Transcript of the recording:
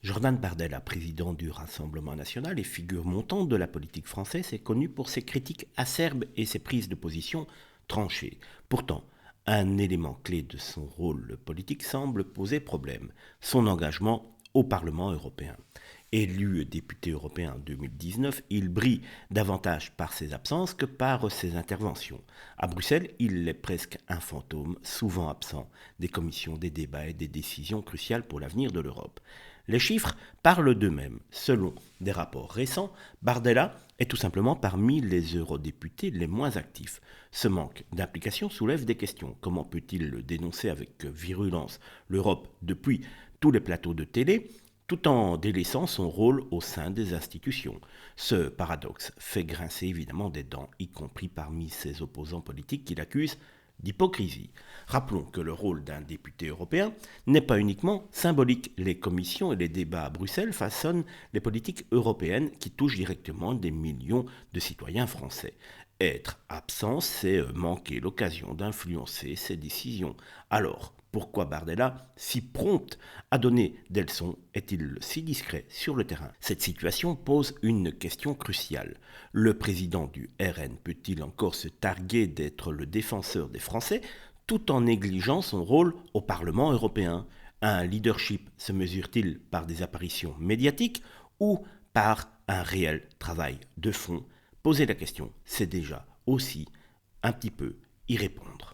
Jordan Bardella, président du Rassemblement national et figure montante de la politique française, est connu pour ses critiques acerbes et ses prises de position tranchées. Pourtant, un élément clé de son rôle politique semble poser problème, son engagement au Parlement européen. Élu député européen en 2019, il brille davantage par ses absences que par ses interventions. À Bruxelles, il est presque un fantôme, souvent absent des commissions, des débats et des décisions cruciales pour l'avenir de l'Europe. Les chiffres parlent d'eux-mêmes. Selon des rapports récents, Bardella est tout simplement parmi les eurodéputés les moins actifs. Ce manque d'implication soulève des questions. Comment peut-il dénoncer avec virulence l'Europe depuis tous les plateaux de télé tout en délaissant son rôle au sein des institutions? Ce paradoxe fait grincer évidemment des dents, y compris parmi ses opposants politiques qui l'accusent d'hypocrisie. Rappelons que le rôle d'un député européen n'est pas uniquement symbolique. Les commissions et les débats à Bruxelles façonnent les politiques européennes qui touchent directement des millions de citoyens français. Être absent, c'est manquer l'occasion d'influencer ces décisions. Alors, pourquoi Bardella, si prompt à donner des leçons, est-il si discret sur le terrain? Cette situation pose une question cruciale. Le président du RN peut-il encore se targuer d'être le défenseur des Français tout en négligeant son rôle au Parlement européen? Un leadership se mesure-t-il par des apparitions médiatiques ou par un réel travail de fond? Poser la question, c'est déjà aussi un petit peu y répondre.